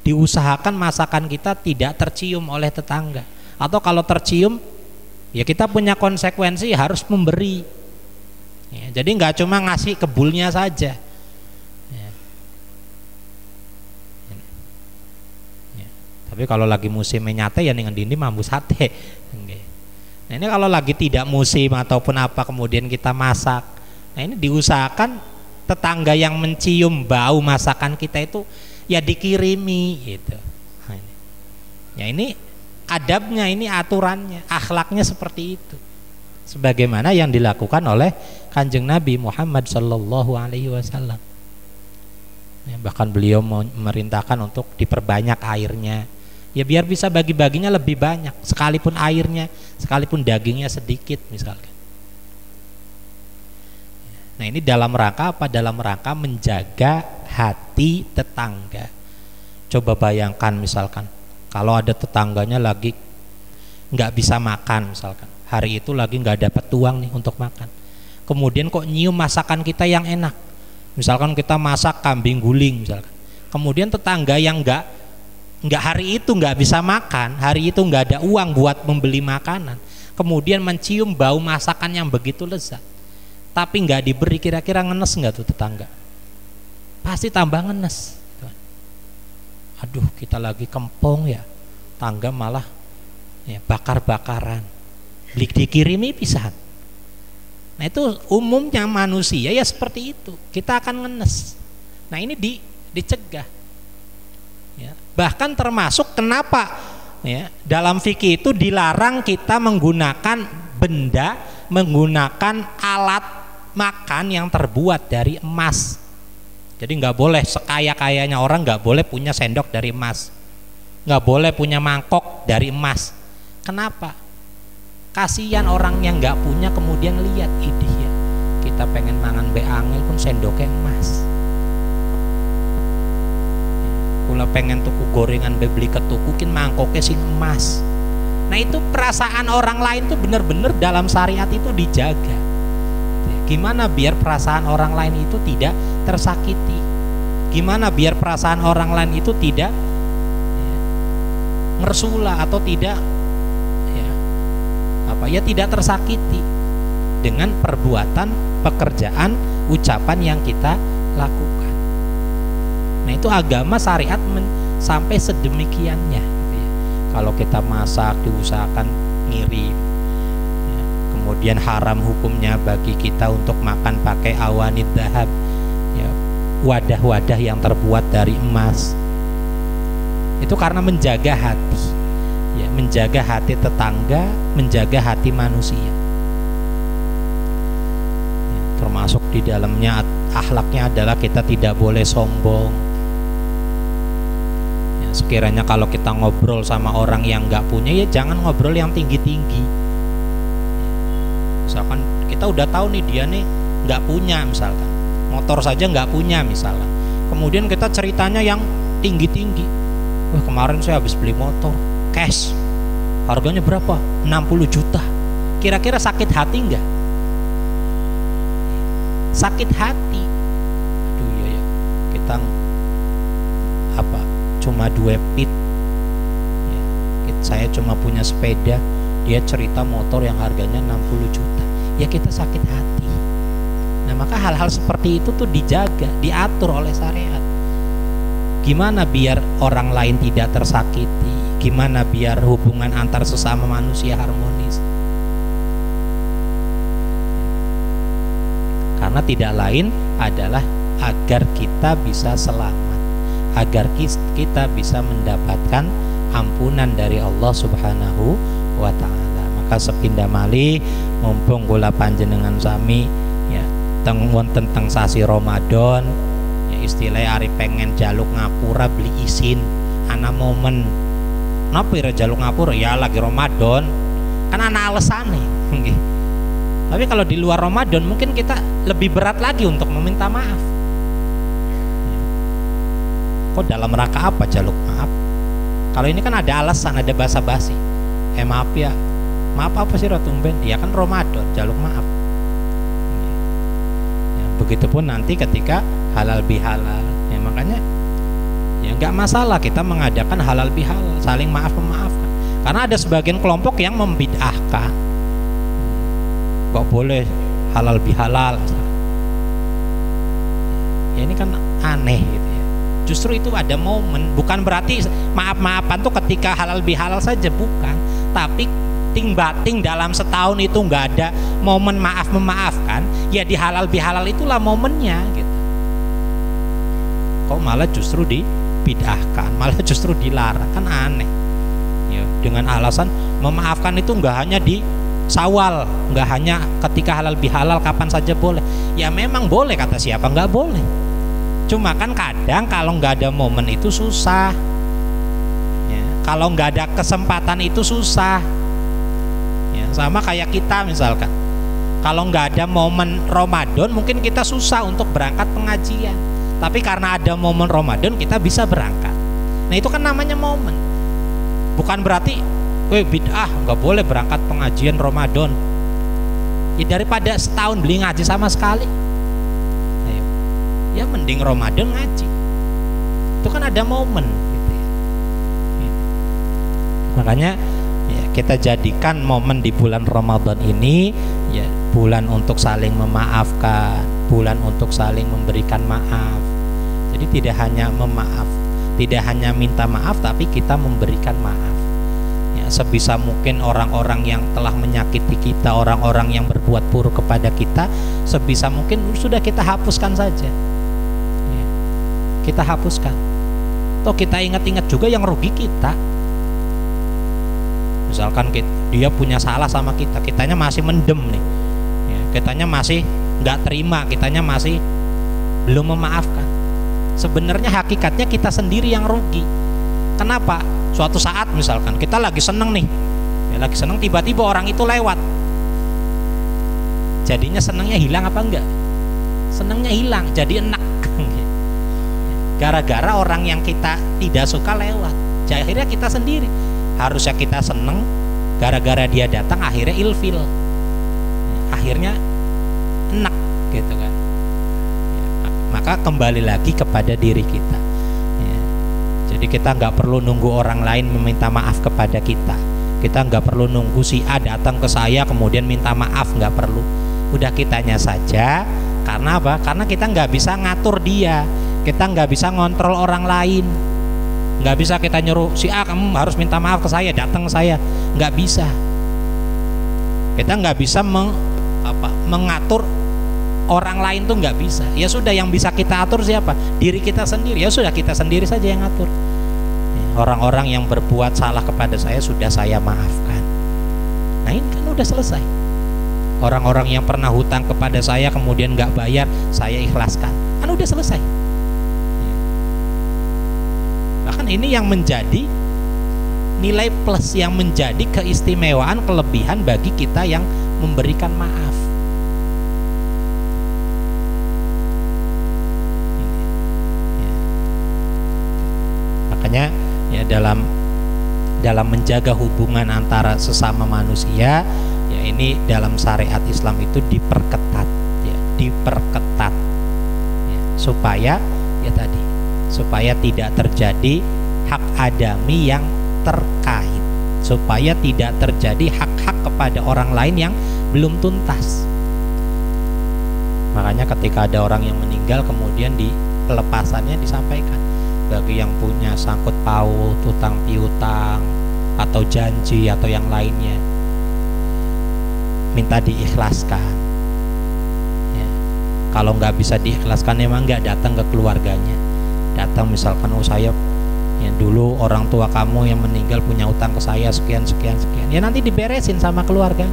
diusahakan masakan kita tidak tercium oleh tetangga, atau kalau tercium ya kita punya konsekuensi, harus memberi. Jadi nggak cuma ngasih kebulnya saja. Tapi kalau lagi musim nyate ya dengan dindi mambu sate. Nah ini kalau lagi tidak musim ataupun apa, kemudian kita masak, nah ini diusahakan tetangga yang mencium bau masakan kita itu ya dikirimi gitu. Ya ini adabnya, ini aturannya, akhlaknya seperti itu, sebagaimana yang dilakukan oleh Kanjeng Nabi Muhammad sallallahu alaihi wasallam. Bahkan beliau memerintahkan untuk diperbanyak airnya. Ya biar bisa bagi-baginya lebih banyak, sekalipun airnya, sekalipun dagingnya sedikit misalkan. Nah ini dalam rangka apa? Dalam rangka menjaga hati tetangga. Coba bayangkan misalkan, kalau ada tetangganya lagi nggak bisa makan misalkan, hari itu lagi nggak dapat uang nih untuk makan, kemudian kok nyium masakan kita yang enak, misalkan kita masak kambing guling misalkan, kemudian tetangga yang nggak nggak hari itu nggak bisa makan, hari itu nggak ada uang buat membeli makanan, kemudian mencium bau masakan yang begitu lezat, tapi nggak diberi, kira-kira ngenes nggak tuh tetangga? Pasti tambah ngenes. Aduh, kita lagi kempong ya, tangga malah ya bakar-bakaran, beli dikirimi pisan. Nah itu umumnya manusia ya seperti itu, kita akan ngenes. Nah ini dicegah. Ya, bahkan termasuk kenapa ya, dalam fikih itu dilarang kita menggunakan benda, menggunakan alat makan yang terbuat dari emas. Jadi nggak boleh sekaya-kayanya orang nggak boleh punya sendok dari emas, nggak boleh punya mangkok dari emas. Kenapa? Kasihan orang yang nggak punya kemudian lihat ide ya, kita pengen mangan be angel pun sendoknya emas. Kula pengen tuku gorengan beli ketukukin mangkoknya sing emas. Nah itu perasaan orang lain tuh bener-bener dalam syariat itu dijaga. Gimana biar perasaan orang lain itu tidak tersakiti? Gimana biar perasaan orang lain itu tidak ngersula atau tidak tidak tersakiti dengan perbuatan, pekerjaan, ucapan yang kita lakukan. Nah itu agama syariat sampai sedemikiannya gitu ya. Kalau kita masak diusahakan ngirim ya. Kemudian haram hukumnya bagi kita untuk makan pakai awanid dahab ya, wadah-wadah yang terbuat dari emas. Itu karena menjaga hati ya, menjaga hati tetangga, menjaga hati manusia ya, termasuk di dalamnya akhlaknya adalah kita tidak boleh sombong. Sekiranya kalau kita ngobrol sama orang yang nggak punya ya jangan ngobrol yang tinggi-tinggi. Misalkan kita udah tahu nih dia nih nggak punya, misalkan motor saja nggak punya misalkan, kemudian kita ceritanya yang tinggi-tinggi. Wah kemarin saya habis beli motor cash, harganya berapa? 60 juta. Kira-kira sakit hati nggak? Sakit hati. Aduh ya kita cuma 2 pit ya, saya cuma punya sepeda, dia cerita motor yang harganya 60 juta ya kita sakit hati. Nah maka hal-hal seperti itu tuh dijaga, diatur oleh syariat. Gimana biar orang lain tidak tersakiti, gimana biar hubungan antar sesama manusia harmonis. Karena tidak lain adalah agar kita bisa selamat, agar kita bisa mendapatkan ampunan dari Allah Subhanahu wa ta'ala. Maka sepindah malih mumpung kula panjenengan sami ya tentang sasi Ramadan ya, istilahnya ari pengen jaluk ngapura beli isin ana momen napa ira jaluk ngapura ya lagi Ramadan kan ana alesane nggih. Tapi kalau di luar Ramadan mungkin kita lebih berat lagi untuk meminta maaf. Kok dalam rangka apa jaluk maaf? Kalau ini kan ada alasan, ada basa-basi. Maaf ya, maaf apa sih Ratumben? Ya kan Ramadan, jaluk maaf. Ya, begitupun nanti ketika halal bihalal. Ya makanya ya nggak masalah kita mengadakan halal bihalal, saling maaf memaafkan. Karena ada sebagian kelompok yang membid'ahkan. Kok boleh halal bihalal? Ya ini kan aneh gitu. Justru itu ada momen, bukan berarti maaf-maafan tuh ketika halal bihalal saja, bukan. Tapi ting-bating dalam setahun itu nggak ada momen maaf memaafkan, ya di halal bihalal itulah momennya gitu. Kok malah justru dibid'ahkan, malah justru dilarang, kan aneh. Ya, dengan alasan memaafkan itu nggak hanya di Syawal, nggak hanya ketika halal bihalal kapan saja boleh. Ya memang boleh, kata siapa nggak boleh. Cuma kan kadang kalau nggak ada momen itu susah ya, kalau nggak ada kesempatan itu susah ya, sama kayak kita misalkan kalau nggak ada momen Ramadan mungkin kita susah untuk berangkat pengajian, tapi karena ada momen Ramadan kita bisa berangkat. Nah itu kan namanya momen, bukan berarti bid'ah nggak boleh berangkat pengajian Ramadan ya, daripada setahun beli ngaji sama sekali ya mending Ramadan ngaji. Itu kan ada momen gitu ya. Makanya ya, kita jadikan momen di bulan Ramadan ini ya bulan untuk saling memaafkan, bulan untuk saling memberikan maaf. Jadi tidak hanya memaaf, tidak hanya minta maaf, tapi kita memberikan maaf. Ya, sebisa mungkin orang-orang yang telah menyakiti kita, orang-orang yang berbuat buruk kepada kita, sebisa mungkin sudah kita hapuskan saja. Ya, kita hapuskan. Toh kita ingat-ingat juga yang rugi kita. Misalkan dia punya salah sama kita, kitanya masih mendem nih, ya, kitanya masih nggak terima, kitanya masih belum memaafkan. Sebenarnya hakikatnya kita sendiri yang rugi. Kenapa? Suatu saat misalkan kita lagi seneng nih, ya, lagi seneng, tiba-tiba orang itu lewat. Jadinya senengnya hilang apa enggak? Senengnya hilang, jadi enak. Gara-gara orang yang kita tidak suka lewat, akhirnya kita sendiri. Harusnya kita seneng, gara-gara dia datang akhirnya ilfil, akhirnya enak gitu kan. Ya, maka kembali lagi kepada diri kita. Ya, jadi kita nggak perlu nunggu orang lain meminta maaf kepada kita. Kita nggak perlu nunggu si A datang ke saya kemudian minta maaf, nggak perlu. Udah kitanya saja. Karena apa? Karena kita nggak bisa ngatur dia, kita nggak bisa ngontrol orang lain. Nggak bisa kita nyuruh si A kamu harus minta maaf ke saya, datang ke saya, nggak bisa. Kita nggak bisa mengatur orang lain tuh nggak bisa. Ya sudah, yang bisa kita atur siapa? Diri kita sendiri. Ya sudah, kita sendiri saja yang atur. Orang-orang yang berbuat salah kepada saya sudah saya maafkan. Nah ini kan udah selesai. Orang-orang yang pernah hutang kepada saya kemudian nggak bayar, saya ikhlaskan. Kan udah selesai. Bahkan ini yang menjadi nilai plus, yang menjadi keistimewaan, kelebihan bagi kita yang memberikan maaf. Makanya ya dalam menjaga hubungan antara sesama manusia, ya ini dalam syariat Islam itu diperketat, ya, diperketat, ya, supaya ya tadi, supaya tidak terjadi hak adami yang terkait, supaya tidak terjadi hak-hak kepada orang lain yang belum tuntas. Makanya ketika ada orang yang meninggal kemudian di pelepasannya disampaikan bagi yang punya sangkut paut, utang piutang atau janji atau yang lainnya, minta diikhlaskan. Ya. Kalau nggak bisa diikhlaskan, emang nggak datang ke keluarganya. Datang misalkan, oh saya ya dulu orang tua kamu yang meninggal punya utang ke saya sekian sekian sekian, ya nanti diberesin sama keluarga.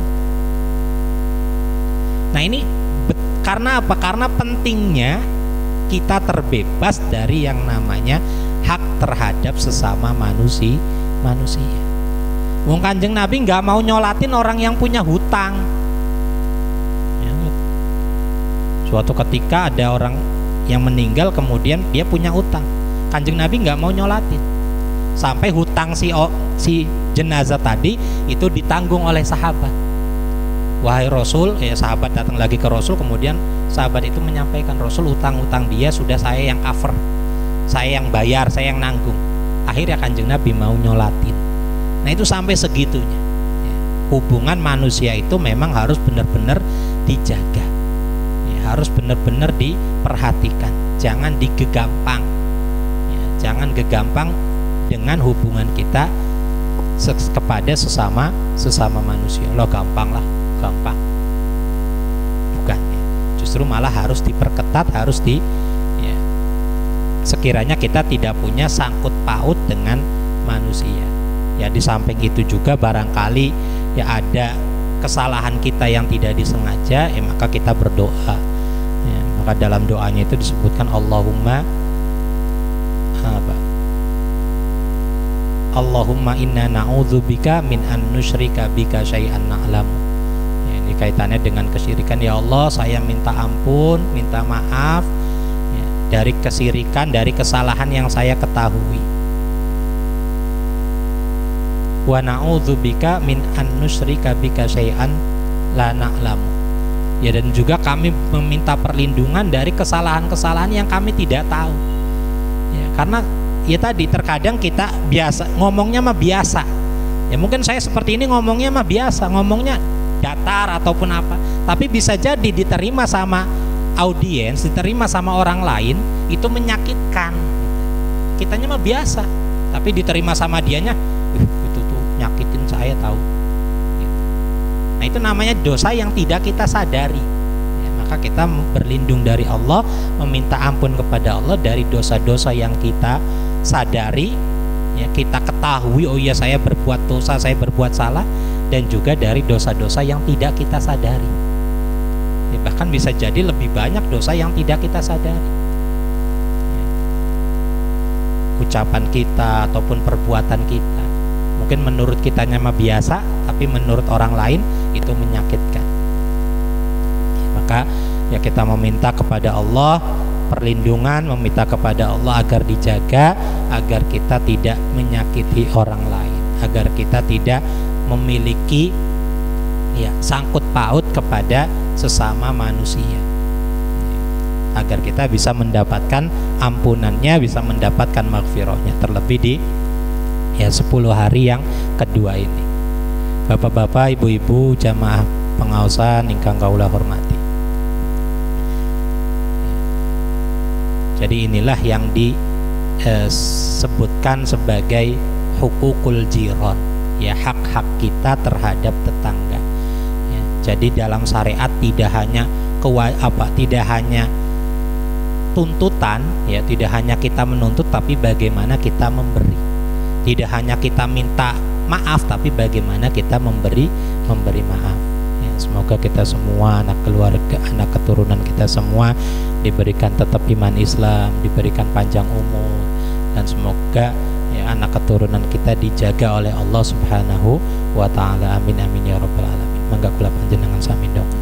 Nah ini karena apa? Karena pentingnya kita terbebas dari yang namanya hak terhadap sesama manusia. Wong Kanjeng Nabi nggak mau nyolatin orang yang punya hutang. Ya. Suatu ketika ada orang yang meninggal kemudian dia punya utang, Kanjeng Nabi nggak mau nyolatin sampai hutang si jenazah tadi itu ditanggung oleh sahabat. Wahai Rasul, ya sahabat datang lagi ke Rasul, kemudian sahabat itu menyampaikan, Rasul, utang-utang dia sudah saya yang cover, saya yang bayar, saya yang nanggung. Akhirnya Kanjeng Nabi mau nyolatin. Nah itu sampai segitunya. Ya, hubungan manusia itu memang harus benar-benar dijaga. Harus benar-benar diperhatikan, jangan digegampang, ya, jangan gegampang dengan hubungan kita kepada sesama manusia. Lo gampang lah, gampang, bukan ya. Justru malah harus diperketat, harus ya, sekiranya kita tidak punya sangkut paut dengan manusia. Ya di samping itu juga barangkali ya ada kesalahan kita yang tidak disengaja, ya maka kita berdoa. Ya, maka dalam doanya itu disebutkan Allahumma inna na'udzubika min an nusyrika bika syai'an na'lamu. Ya, ini kaitannya dengan kesyirikan. Ya Allah, saya minta ampun, minta maaf ya, dari kesyirikan, dari kesalahan yang saya ketahui. Wa na'udzubika min an nusyrika bika syai'an la na'lamu. Ya, dan juga kami meminta perlindungan dari kesalahan-kesalahan yang kami tidak tahu. Ya, karena ya tadi terkadang kita biasa ngomongnya mah biasa, Ya mungkin saya seperti ini ngomongnya mah biasa, ngomongnya datar ataupun apa, tapi bisa jadi diterima sama audiens, diterima sama orang lain itu menyakitkan. Kitanya mah biasa, tapi diterima sama dianya, itu tuh nyakitin saya tahu. Nah itu namanya dosa yang tidak kita sadari. Ya, maka kita berlindung dari Allah, meminta ampun kepada Allah dari dosa-dosa yang kita sadari, ya kita ketahui, oh iya saya berbuat dosa, saya berbuat salah, dan juga dari dosa-dosa yang tidak kita sadari. Ya, bahkan bisa jadi lebih banyak dosa yang tidak kita sadari. Ya. Ucapan kita ataupun perbuatan kita, mungkin menurut kitanya mah biasa, tapi menurut orang lain itu menyakitkan. Ya, maka ya kita meminta kepada Allah perlindungan, meminta kepada Allah agar dijaga, agar kita tidak menyakiti orang lain, agar kita tidak memiliki ya sangkut paut kepada sesama manusia, agar kita bisa mendapatkan ampunannya, bisa mendapatkan maghfirahnya, terlebih di ya 10 hari yang kedua ini. Bapak-bapak, ibu-ibu, jamaah pengaosan ingkang kaula hormati. Jadi inilah yang disebutkan sebagai hukukul jiran, ya hak-hak kita terhadap tetangga. Ya, jadi dalam syariat tidak hanya tidak hanya tuntutan, ya tidak hanya kita menuntut, tapi bagaimana kita memberi. Tidak hanya kita minta maaf, tapi bagaimana kita memberi maaf. Ya, semoga kita semua, anak keluarga, anak keturunan kita semua diberikan tetap iman Islam, diberikan panjang umur, dan semoga ya, anak keturunan kita dijaga oleh Allah Subhanahu wa ta'ala. Amin amin ya rabbal alamin. Mangga kula panjenengan sami ndonga.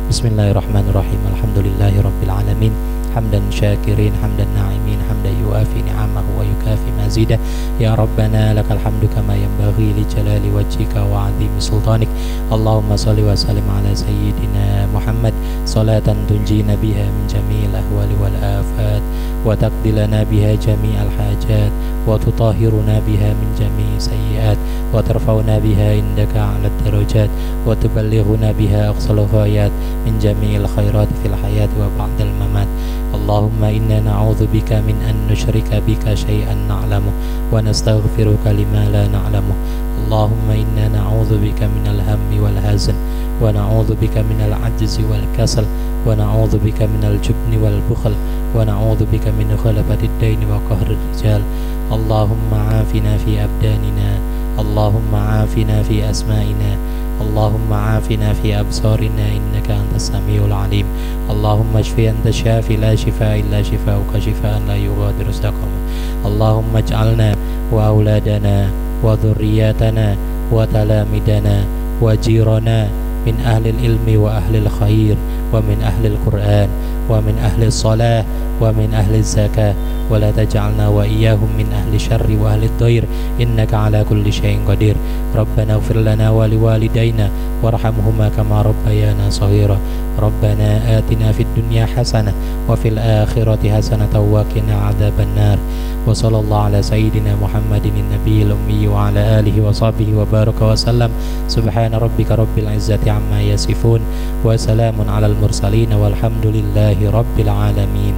Bismillahirrahmanirrahim. Alhamdulillahirabbil alamin. Hamdan syakirin, hamdan na'imin, hamdan yuafi ni'amahu wa yukafi mazidah. Ya Rabbana lakal hamdu kama yanbaghi li jalali wajhika wa 'azimi sultanik. Allahumma shalli wa sallim ala sayyidina Muhammad salatan tunjina biha min jami'il ahwali wal afat wa taqdi lana biha jami'al hajat wa tutahhiruna biha min jami'i sayyi'at wa tarfa'una biha indaka 'ala darajat wa tuballighuna biha aqsal ghayat min jami'il khairat fil hayat wa ba'dal mamat. Allahumma inna na'udzu bika min an nusyrika bika syai'an na'lamu wa nastaghfiruka lima la na'lamu. Allahumma inna na'udzu bika minal hammi wal hazan wa na'udzu bika minal ajzi wal kasal wa na'udzu bika minal jubni wal bukhl wa na'udzu bika min ghalabatid daini wa qahrir rijal. Allahumma 'afina fi abdanina, Allahumma 'afina fi asma'ina, Allahumma 'afina fi absarina innaka antas samiul alim. Allahumma shfi anta syafi la shifaa illa shifaa'uka shifaa'an la yughadiru saqama. Allahumma ij'alna wa auladana wa dhurriyyatana wa talamidana wa jirana min ahlil ilmi wa ahlil khair wa min ahlil Qur'an wa min ahlil salah wa min ahlil zakah wa la taj'alna wa iyyahum min ahli syarri wa ahli dhair innaka ala kulli syai'in qadir. Rabbana ighfir lana wa liwalidayna warhamhuma kama rabbayana shaghira. Rabbana atina fid dunya hasanah wa fil akhirati hasanah wa qina adzaban nar. Wa sallallahu ala sayyidina Muhammadin nabiyil ummi wa ala alihi wa sahbihi wa baraka wa sallam. Subhana rabbika rabbil izzati amma yasifun wa salamun alal mursalin walhamdulillahi rabbil alamin.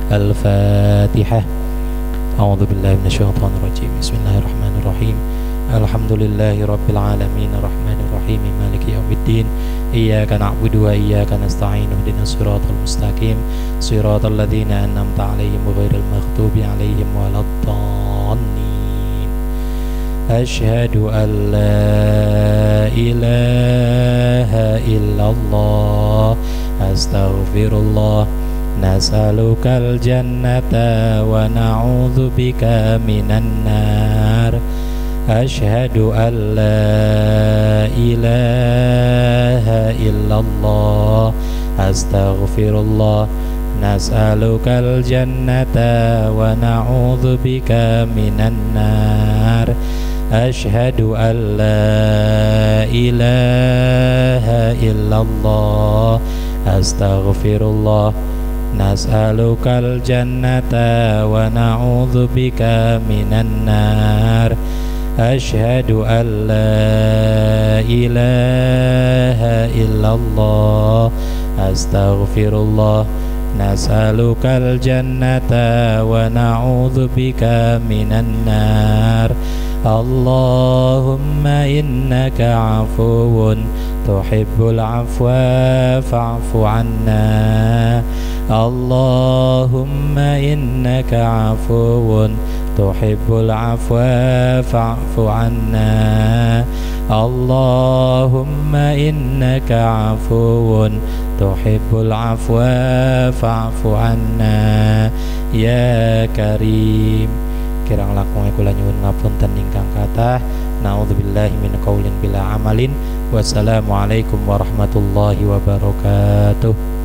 Al-Fatihah. A'udzu billahi minasyaitonir rajim. Bismillahirrahmanirrahim. Alhamdulillahi rabbil alamin arrahmanir rahim maliki yaumiddin. Iyyaka na'budu wa iyyaka nasta'in ihdinas siratal mustaqim siratal ladzina an'amta 'alaihim ghairil maghdubi 'alaihim waladdallin. Asyhadu an la ilaha illallah astaghfirullah. Nas'alukal jannata wa na'udzu bika minan nar. Asyhadu an la ilaha illallah astaghfirullah. Nas'alukal jannata wa na'udzu bika minan nar. Asyhadu an la ilaha illallah astaghfirullah. Nas'alukal jannata wa na'udzu bika minan nar. Asyhadu an la ilaha illallah. Astaghfirullah. Nas'alukal jannata wa na'udzubika minan nar. Allahumma innaka afuwun tuhibbul afwa fa'fu anna. Allahumma innaka afuwun tuhibbul afwa fa'fu anna. Allahumma innaka afuwun tuhibbul afwa fa'fu anna ya karim. Kirang langkung kula nyuwun ngapunten ingkang kathah. Naudzubillahi min qaulin bila amalin. Wassalamualaikum warahmatullahi wabarakatuh.